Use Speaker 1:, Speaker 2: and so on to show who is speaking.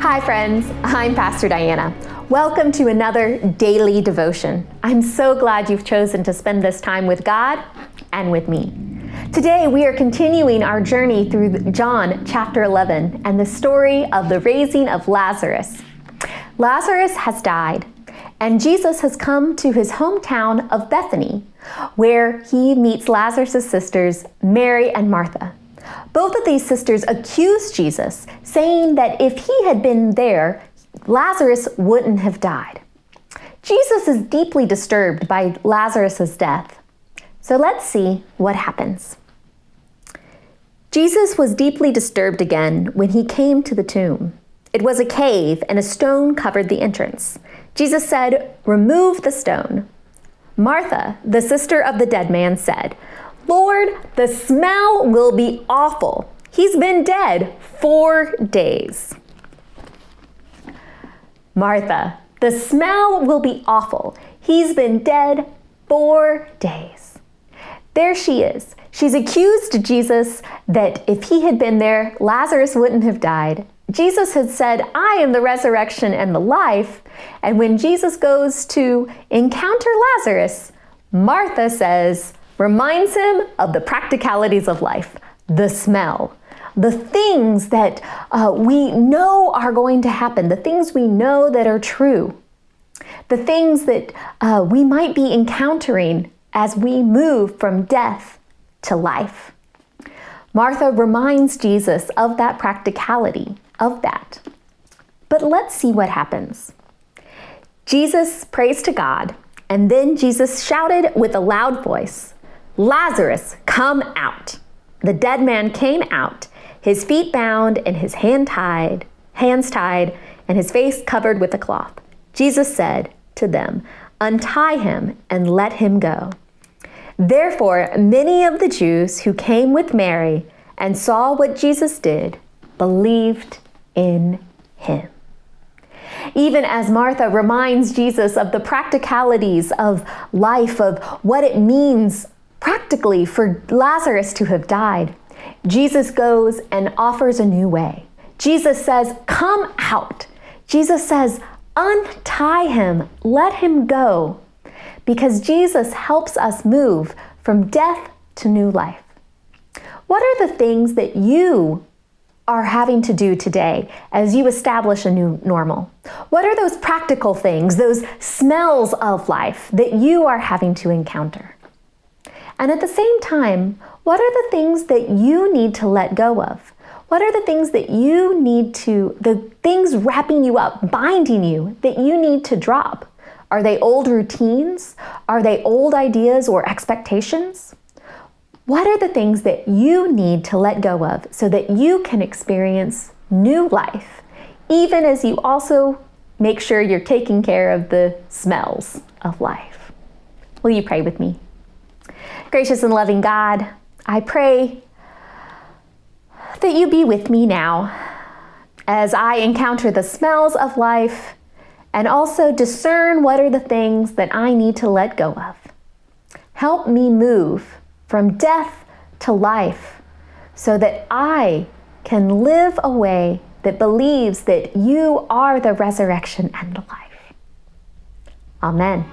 Speaker 1: Hi friends, I'm Pastor Diana. Welcome to another daily devotion. I'm so glad you've chosen to spend this time with God and with me. Today we are continuing our journey through John chapter 11 and the story of the raising of Lazarus. Lazarus has died, and Jesus has come to his hometown of Bethany, where he meets Lazarus' sisters, Mary and Martha. Both of these sisters accused Jesus, saying that if he had been there, Lazarus wouldn't have died. Jesus is deeply disturbed by Lazarus' death. So let's see what happens. Jesus was deeply disturbed again when he came to the tomb. It was a cave, and a stone covered the entrance. Jesus said, "Remove the stone." Martha, the sister of the dead man, said, "Lord, the smell will be awful. He's been dead 4 days." Martha, the smell will be awful. He's been dead 4 days. There she is. She's accused Jesus that if he had been there, Lazarus wouldn't have died. Jesus had said, "I am the resurrection and the life." And when Jesus goes to encounter Lazarus, Martha reminds him of the practicalities of life, the smell, the things that we know are going to happen, the things we know that are true, the things that we might be encountering as we move from death to life. Martha reminds Jesus of that practicality, of that. But let's see what happens. Jesus prays to God, and then Jesus shouted with a loud voice, "Lazarus, come out." The dead man came out, his feet bound and his hands tied, and his face covered with a cloth. Jesus said to them, "Untie him and let him go." Therefore, many of the Jews who came with Mary and saw what Jesus did believed in him. Even as Martha reminds Jesus of the practicalities of life, of what it means practically for Lazarus to have died, Jesus goes and offers a new way. Jesus says, "Come out." Jesus says, "Untie him, let him go," because Jesus helps us move from death to new life. What are the things that you are having to do today as you establish a new normal? What are those practical things, those smells of life that you are having to encounter? And at the same time, what are the things that you need to let go of? What are the things that you need to, the things wrapping you up, binding you, that you need to drop? Are they old routines? Are they old ideas or expectations? What are the things that you need to let go of so that you can experience new life, even as you also make sure you're taking care of the smells of life? Will you pray with me? Gracious and loving God, I pray that you be with me now as I encounter the smells of life and also discern what are the things that I need to let go of. Help me move from death to life so that I can live a way that believes that you are the resurrection and the life. Amen.